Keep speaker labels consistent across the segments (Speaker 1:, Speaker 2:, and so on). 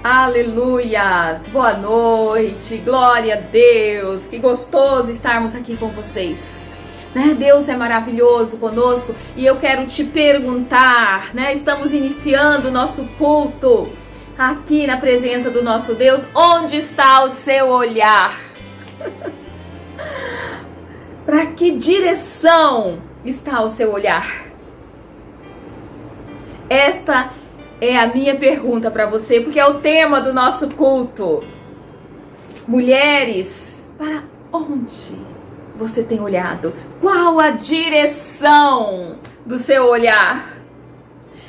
Speaker 1: Aleluias! Boa noite, glória a Deus, que gostoso estarmos aqui com vocês. Deus é maravilhoso conosco e eu quero te perguntar, estamos iniciando o nosso culto aqui na presença do nosso Deus, onde está o seu olhar? Para que direção está o seu olhar? Esta é a minha pergunta para você, porque é o tema do nosso culto. Mulheres, para onde você tem olhado? Qual a direção do seu olhar?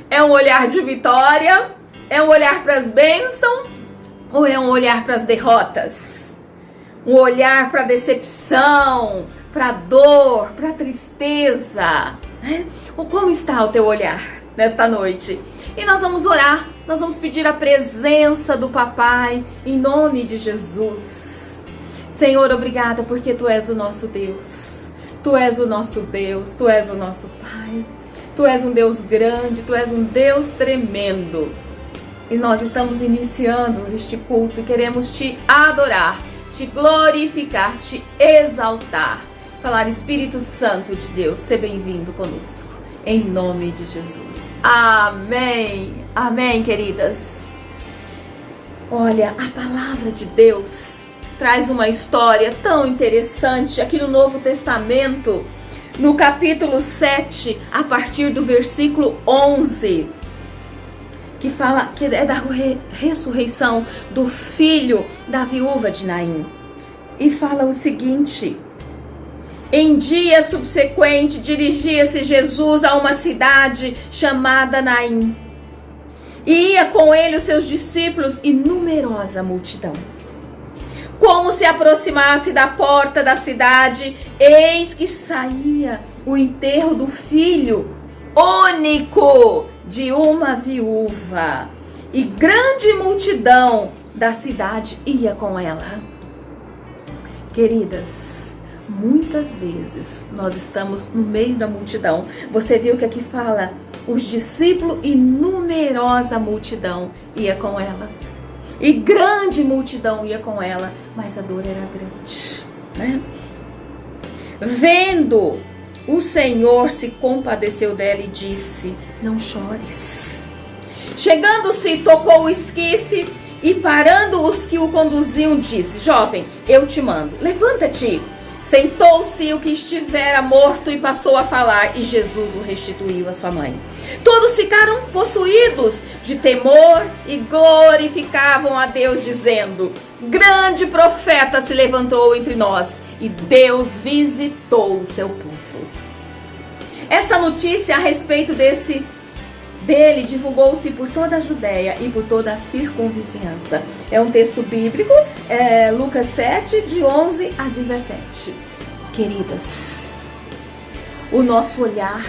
Speaker 1: É um olhar de vitória? É um olhar para as bênçãos? Ou é um olhar para as derrotas? Um olhar para a decepção, para a dor, para a tristeza? Ou como está o teu olhar nesta noite? E nós vamos orar, nós vamos pedir a presença do Papai, em nome de Jesus. Senhor, obrigada porque Tu és o nosso Deus. Tu és o nosso Deus, Tu és o nosso Pai. Tu és um Deus grande, Tu és um Deus tremendo. E nós estamos iniciando este culto e queremos Te adorar, Te glorificar, Te exaltar. Falar, Espírito Santo de Deus, seja bem-vindo conosco. Em nome de Jesus. Amém. Amém, queridas. Olha, a palavra de Deus traz uma história tão interessante aqui no Novo Testamento, no capítulo 7, a partir do versículo 11, que fala que é da ressurreição do filho da viúva de Naim. E fala o seguinte: em dia subsequente, dirigia-se Jesus a uma cidade chamada Naim. E ia com ele os seus discípulos e numerosa multidão. Como se aproximasse da porta da cidade, eis que saía o enterro do filho único de uma viúva. E grande multidão da cidade ia com ela. Queridas, muitas vezes nós estamos no meio da multidão. Você viu que aqui fala, os discípulos e numerosa multidão ia com ela. E grande multidão ia com ela, mas a dor era grande, Vendo, o Senhor se compadeceu dela e disse: não chores. Chegando-se, tocou o esquife e parando os que o conduziam, disse: jovem, eu te mando, levanta-te. Sentou-se o que estivera morto e passou a falar, e Jesus o restituiu à sua mãe. Todos ficaram possuídos de temor e glorificavam a Deus, dizendo: grande profeta se levantou entre nós, e Deus visitou o seu povo. Essa notícia a respeito dele divulgou-se por toda a Judéia e por toda a circunvizinhança. É um texto bíblico, Lucas 7, de 11 a 17. Queridas, o nosso olhar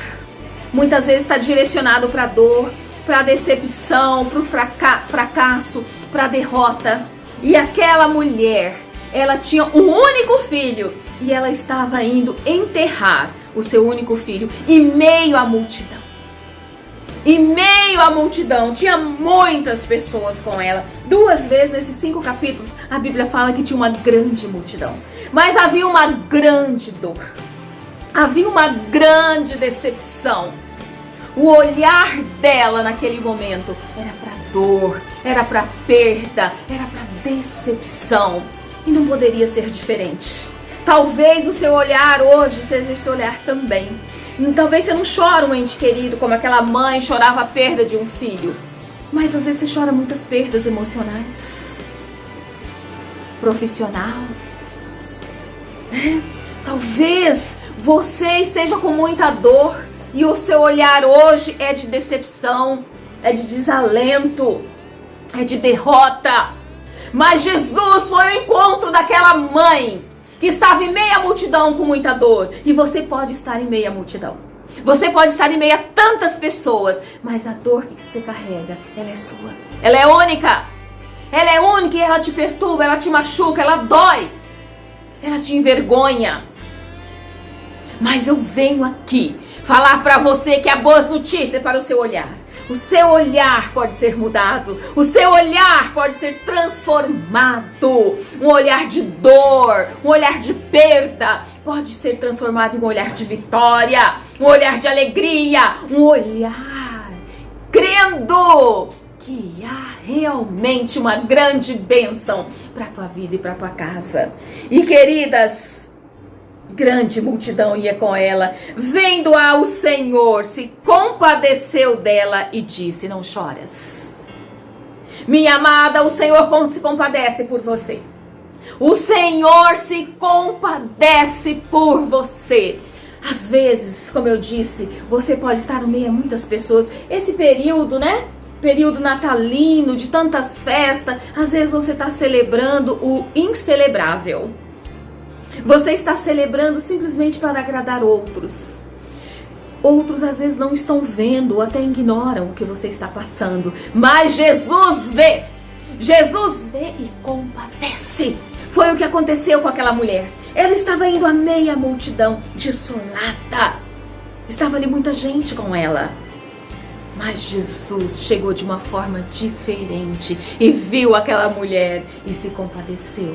Speaker 1: muitas vezes está direcionado para a dor, para a decepção, para o fracasso, para a derrota. E aquela mulher, ela tinha um único filho e ela estava indo enterrar o seu único filho em meio à multidão. Em meio à multidão, tinha muitas pessoas com ela. 2 vezes nesses 5 capítulos, a Bíblia fala que tinha uma grande multidão. Mas havia uma grande dor. Havia uma grande decepção. O olhar dela naquele momento era para dor, era para perda, era para decepção. E não poderia ser diferente. Talvez o seu olhar hoje seja esse olhar também. Talvez você não chore um ente querido como aquela mãe chorava a perda de um filho. Mas às vezes você chora muitas perdas emocionais, profissional. Talvez você esteja com muita dor e o seu olhar hoje é de decepção, é de desalento, é de derrota. Mas Jesus foi ao encontro daquela mãe que estava em meio à multidão com muita dor. E você pode estar em meio à multidão. Você pode estar em meio a tantas pessoas. Mas a dor que você carrega, ela é sua. Ela é única. Ela é única e ela te perturba, ela te machuca, ela dói. Ela te envergonha. Mas eu venho aqui falar para você que há boas notícias para o seu olhar. O seu olhar pode ser mudado. O seu olhar pode ser transformado. Um olhar de dor, um olhar de perda, pode ser transformado em um olhar de vitória, um olhar de alegria, um olhar crendo que há realmente uma grande bênção para a tua vida e para a tua casa. E queridas, grande multidão ia com ela, vendo-a o Senhor, se compadeceu dela e disse: não choras. Minha amada, o Senhor se compadece por você. O Senhor se compadece por você. Às vezes, como eu disse, você pode estar no meio de muitas pessoas. Esse período, né? Período natalino, de tantas festas. Às vezes você está celebrando o incelebrável. Você está celebrando simplesmente para agradar outros. Outros às vezes não estão vendo ou até ignoram o que você está passando. Mas Jesus vê. Jesus vê e compadece. Foi o que aconteceu com aquela mulher. Ela estava indo a meia multidão, desolada. Estava ali muita gente com ela. Mas Jesus chegou de uma forma diferente e viu aquela mulher e se compadeceu.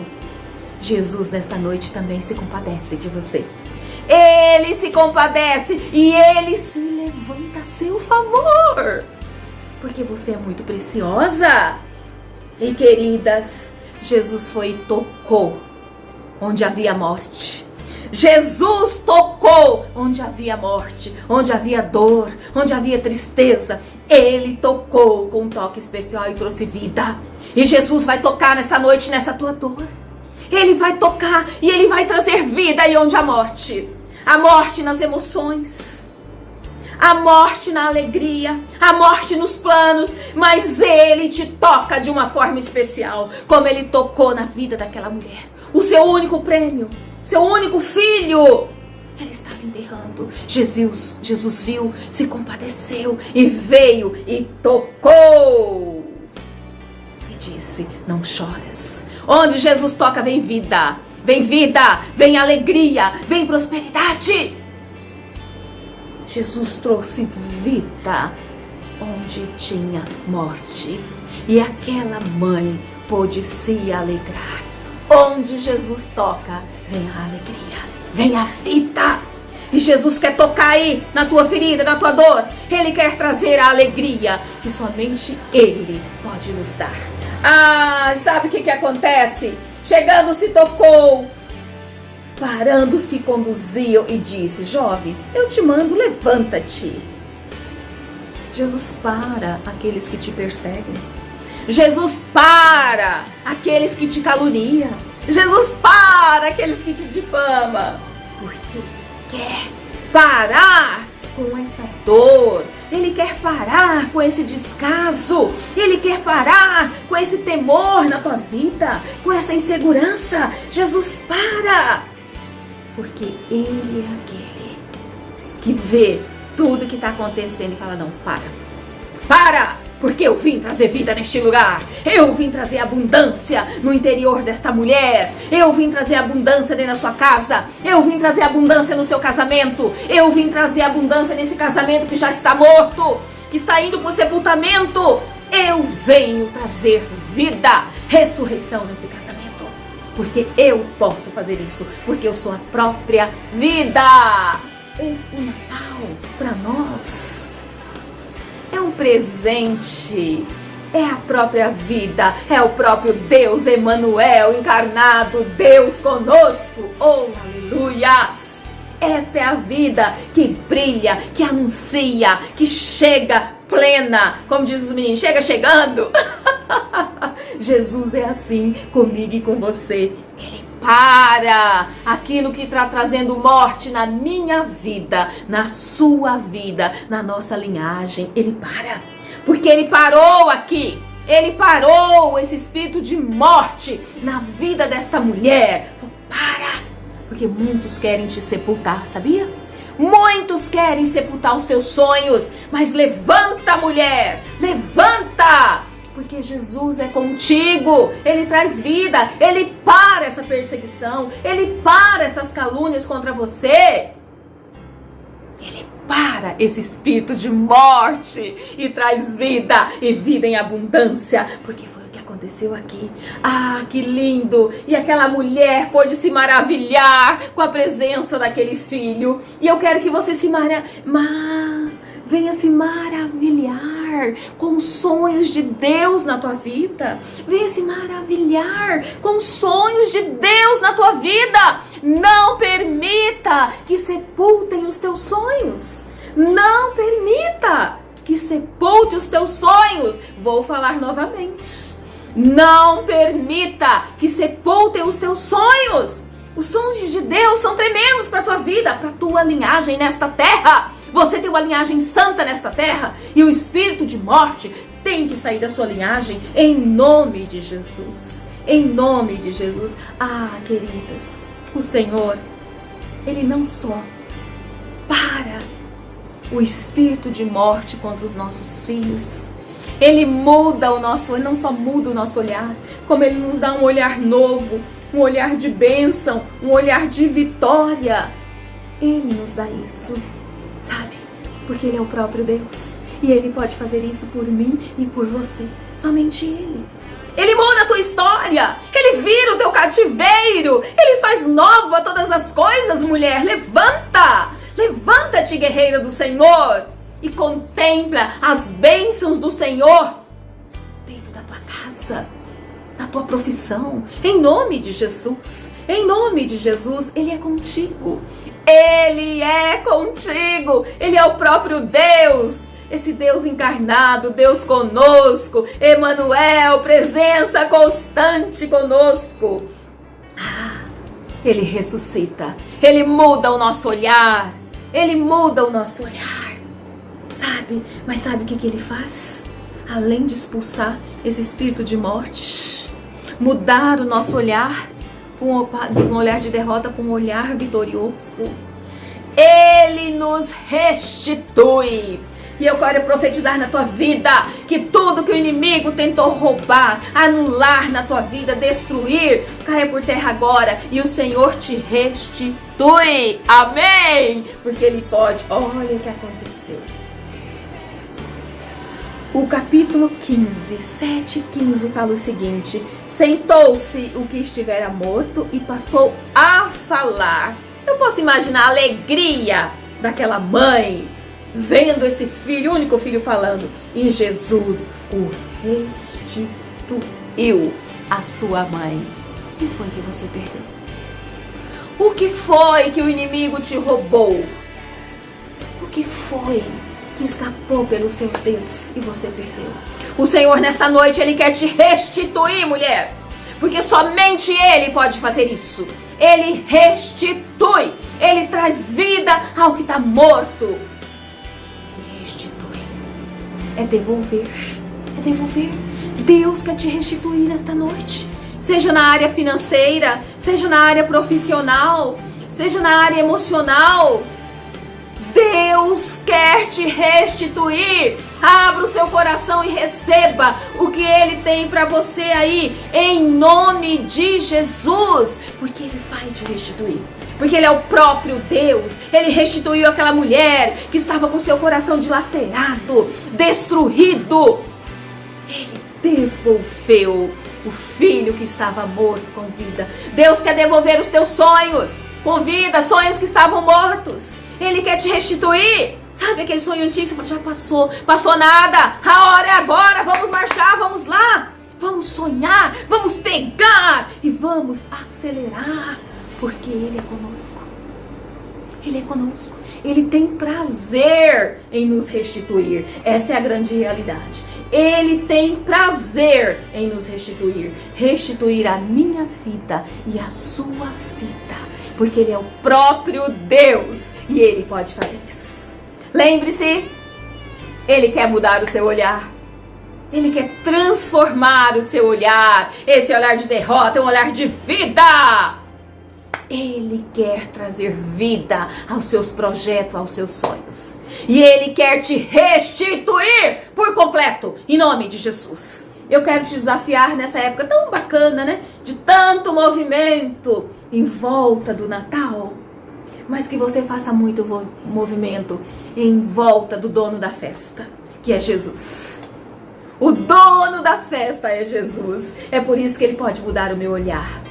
Speaker 1: Jesus nessa noite também se compadece de você. Ele se compadece e ele se levanta a seu favor. Porque você é muito preciosa. E queridas, Jesus foi e tocou onde havia morte. Jesus tocou onde havia morte, onde havia dor, onde havia tristeza. Ele tocou com um toque especial e trouxe vida. E Jesus vai tocar nessa noite, nessa tua dor. Ele vai tocar e ele vai trazer vida aí onde há morte. A morte nas emoções, a morte na alegria, a morte nos planos. Mas ele te toca de uma forma especial, como ele tocou na vida daquela mulher. O seu único prêmio, seu único filho, ele estava enterrando. Jesus viu, se compadeceu e veio e tocou. E disse: não choras. Onde Jesus toca vem vida, vem alegria, vem prosperidade. Jesus trouxe vida onde tinha morte. E aquela mãe pôde se alegrar. Onde Jesus toca, vem a alegria, vem a vida. E Jesus quer tocar aí na tua ferida, na tua dor. Ele quer trazer a alegria que somente Ele pode nos dar. Ah, sabe o que acontece? Chegando se tocou, parando os que conduziam e disse: jovem, eu te mando, levanta-te. Jesus para aqueles que te perseguem. Jesus para aqueles que te caluniam. Jesus para aqueles que te difamam. Porque quer parar com essa dor. Ele quer parar com esse descaso. Ele quer parar com esse temor na tua vida, com essa insegurança. Jesus para. Porque Ele é aquele que vê tudo que está acontecendo e fala: não, para, porque eu vim trazer vida neste lugar. Eu vim trazer abundância no interior desta mulher. Eu vim trazer abundância dentro da sua casa. Eu vim trazer abundância no seu casamento. Eu vim trazer abundância nesse casamento que já está morto, que está indo para o sepultamento. Eu venho trazer vida, ressurreição nesse casamento. Porque eu posso fazer isso, porque eu sou a própria vida. Esse Natal, para nós, é um presente, é a própria vida, é o próprio Deus Emanuel encarnado, Deus conosco. Oh, aleluias! Esta é a vida que brilha, que anuncia, que chega plena, como diz os meninos, chega chegando. Jesus é assim comigo e com você. Ele para aquilo que está trazendo morte na minha vida, na sua vida, na nossa linhagem. Ele para, porque Ele parou aqui. Ele parou esse espírito de morte na vida desta mulher. Para, porque muitos querem te sepultar, sabia? Muitos querem sepultar os teus sonhos, mas levanta, mulher, levanta! Porque Jesus é contigo, Ele traz vida, Ele para essa perseguição, Ele para essas calúnias contra você. Ele para esse espírito de morte e traz vida e vida em abundância, porque foi o que aconteceu aqui. Ah, que lindo! E aquela mulher pôde se maravilhar com a presença daquele filho. E eu quero que você venha se maravilhar com os sonhos de Deus na tua vida. Venha se maravilhar com os sonhos de Deus na tua vida. Não permita que sepultem os teus sonhos. Não permita que sepulte os teus sonhos. Vou falar novamente. Não permita que sepultem os teus sonhos. Os sonhos de Deus são tremendos para a tua vida, para a tua linhagem nesta terra. Você tem uma linhagem santa nesta terra e o espírito de morte tem que sair da sua linhagem em nome de Jesus. Em nome de Jesus. Ah, queridas, o Senhor, Ele não só para o espírito de morte contra os nossos filhos, Ele não só muda o nosso olhar, como Ele nos dá um olhar novo, um olhar de bênção, um olhar de vitória. Ele nos dá isso, sabe? Porque Ele é o próprio Deus. E Ele pode fazer isso por mim e por você. Somente Ele. Ele muda a tua história. Ele vira o teu cativeiro. Ele faz nova todas as coisas, mulher. Levanta! Levanta-te, guerreira do Senhor. E contempla as bênçãos do Senhor dentro da tua casa, na tua profissão. Em nome de Jesus. Em nome de Jesus, Ele é contigo. Ele é contigo. Ele é o próprio Deus. Esse Deus encarnado, Deus conosco. Emanuel, presença constante conosco. Ah, Ele ressuscita. Ele muda o nosso olhar. Ele muda o nosso olhar. Sabe? Mas sabe o que Ele faz? Além de expulsar esse espírito de morte, mudar o nosso olhar, um olhar de derrota para um olhar vitorioso. Ele nos restitui. E eu quero profetizar na tua vida que tudo que o inimigo tentou roubar, anular na tua vida, destruir, caia por terra agora e o Senhor te restitui. Amém? Porque Ele pode. Olha o que aconteceu. O capítulo 15, 7:15 fala o seguinte: sentou-se o que estivera morto e passou a falar. Eu posso imaginar a alegria daquela mãe vendo esse filho, único filho, falando. E Jesus o restituiu à sua mãe. O que foi que você perdeu? O que foi que o inimigo te roubou? O que foi que escapou pelos seus dedos e você perdeu? O Senhor nesta noite, Ele quer te restituir, mulher, porque somente Ele pode fazer isso. Ele restitui, Ele traz vida ao que está morto. Ele restitui, é devolver, é devolver. Deus quer te restituir nesta noite, seja na área financeira, seja na área profissional, seja na área emocional. Deus quer te restituir. Abra o seu coração e receba o que Ele tem para você aí, em nome de Jesus, porque Ele vai te restituir, porque Ele é o próprio Deus. Ele restituiu aquela mulher que estava com seu coração dilacerado, destruído. Ele devolveu o filho que estava morto com vida. Deus quer devolver os teus sonhos com vida, sonhos que estavam mortos. Ele quer te restituir. Sabe aquele sonho antigo que você fala, já passou nada, a hora é agora, vamos marchar, vamos lá, vamos sonhar, vamos pegar e vamos acelerar, porque Ele é conosco. Ele é conosco. Ele tem prazer em nos restituir. Essa é a grande realidade. Ele tem prazer em nos restituir. Restituir a minha vida e a sua vida, porque Ele é o próprio Deus e Ele pode fazer isso. Lembre-se, Ele quer mudar o seu olhar. Ele quer transformar o seu olhar. Esse olhar de derrota é um olhar de vida. Ele quer trazer vida aos seus projetos, aos seus sonhos. E Ele quer te restituir por completo, em nome de Jesus. Eu quero te desafiar nessa época tão bacana, né? De tanto movimento em volta do Natal. mas que você faça muito movimento em volta do dono da festa, que é Jesus. O dono da festa é Jesus. É por isso que ele pode mudar o meu olhar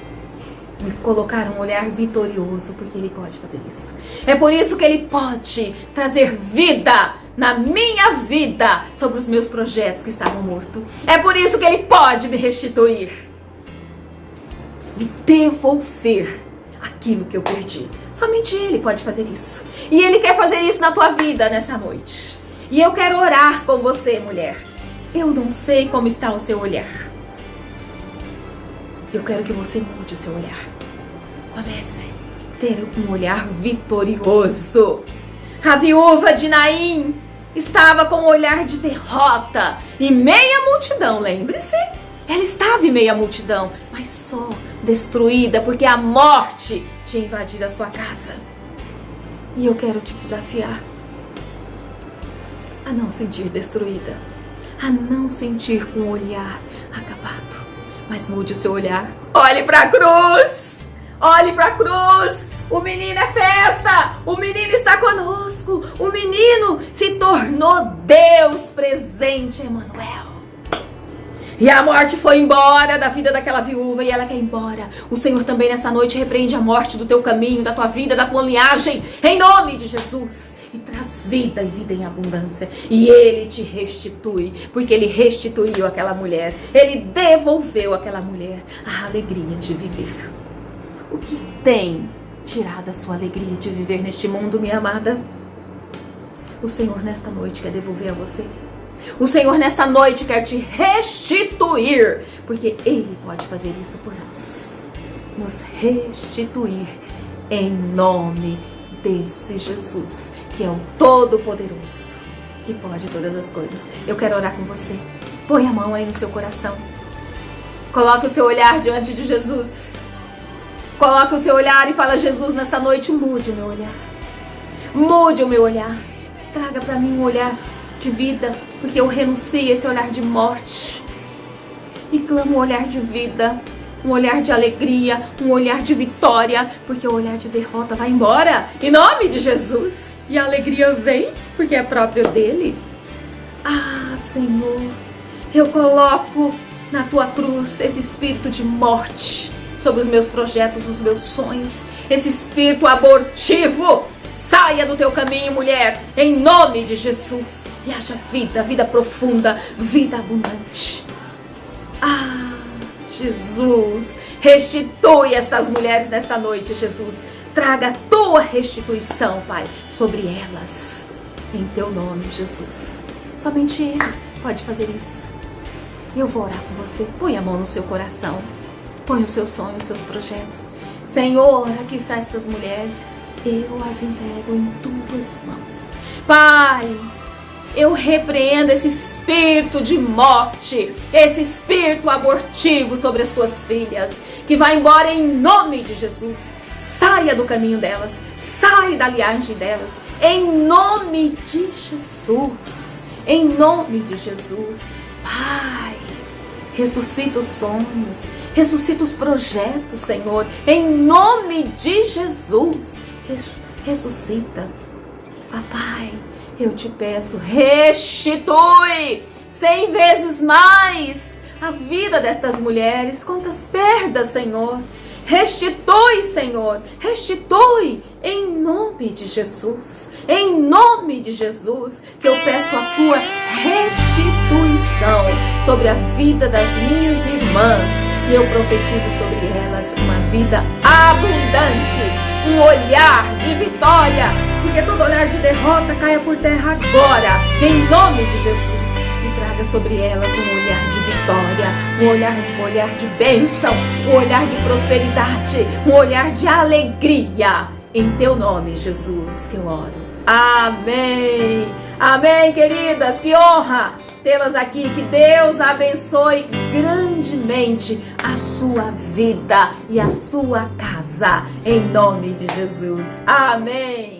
Speaker 1: e colocar um olhar vitorioso, porque ele pode fazer isso. É por isso que ele pode trazer vida na minha vida sobre os meus projetos que estavam mortos. É por isso que ele pode me restituir, me devolver aquilo que eu perdi. Somente ele pode fazer isso. E ele quer fazer isso na tua vida nessa noite. E eu quero orar com você, mulher. Eu não sei como está o seu olhar. Eu quero que você mude o seu olhar. Comece a ter um olhar vitorioso. A viúva de Naim estava com um olhar de derrota em meia multidão, lembre-se. Ela estava em meia multidão, mas só destruída porque a morte tinha invadido a sua casa. E eu quero te desafiar a não sentir destruída, a não sentir com o olhar acabado, mas mude o seu olhar. Olhe para a cruz! Olhe para a cruz! O menino é festa! O menino está conosco! O menino se tornou Deus presente, Emmanuel. E a morte foi embora da vida daquela viúva e ela quer ir embora. O Senhor também nessa noite repreende a morte do teu caminho, da tua vida, da tua linhagem, em nome de Jesus. E traz vida e vida em abundância. E Ele te restitui, porque Ele restituiu aquela mulher. Ele devolveu àquela mulher a alegria de viver. O que tem tirado a sua alegria de viver neste mundo, minha amada? O Senhor nesta noite quer devolver a você. O Senhor nesta noite quer te restituir, porque Ele pode fazer isso por nós. Nos restituir em nome desse Jesus, que é o Todo-Poderoso, que pode todas as coisas. Eu quero orar com você. Põe a mão aí no seu coração. Coloque o seu olhar diante de Jesus. Coloque o seu olhar e fala: Jesus, nesta noite mude o meu olhar. Mude o meu olhar. Traga para mim um olhar de vida, porque eu renuncio a esse olhar de morte e clamo um olhar de vida, um olhar de alegria, um olhar de vitória, porque o olhar de derrota vai embora, em nome de Jesus, e a alegria vem, porque é próprio dele. Ah, Senhor, eu coloco na tua cruz esse espírito de morte sobre os meus projetos, os meus sonhos, esse espírito abortivo. Saia do teu caminho, mulher, em nome de Jesus. E haja vida, vida profunda, vida abundante. Ah, Jesus, restitui estas mulheres nesta noite, Jesus. Traga a tua restituição, Pai, sobre elas. Em teu nome, Jesus. Somente Ele pode fazer isso. Eu vou orar com você. Põe a mão no seu coração. Põe os seus sonhos, os seus projetos. Senhor, aqui estão estas mulheres. Eu as entrego em tuas mãos. Pai, eu repreendo esse espírito de morte, esse espírito abortivo sobre as tuas filhas, que vai embora em nome de Jesus. Saia do caminho delas, saia da linhagem delas, em nome de Jesus. Em nome de Jesus. Pai, ressuscita os sonhos, ressuscita os projetos, Senhor, em nome de Jesus. Ressuscita. Papai, eu te peço, restitui 100 vezes mais a vida destas mulheres. Quantas perdas, Senhor. Restitui, Senhor, restitui em nome de Jesus. Em nome de Jesus, que eu peço a tua restituição sobre a vida das minhas irmãs. E eu profetizo sobre elas uma vida abundante, um olhar de vitória, porque todo olhar de derrota caia por terra agora, em nome de Jesus. E traga sobre elas um olhar de vitória, um olhar de bênção, um olhar de prosperidade, um olhar de alegria. Em teu nome, Jesus, que eu oro. Amém. Amém, queridas. Que honra tê-las aqui. Que Deus abençoe grandemente a sua vida e a sua casa. Em nome de Jesus. Amém.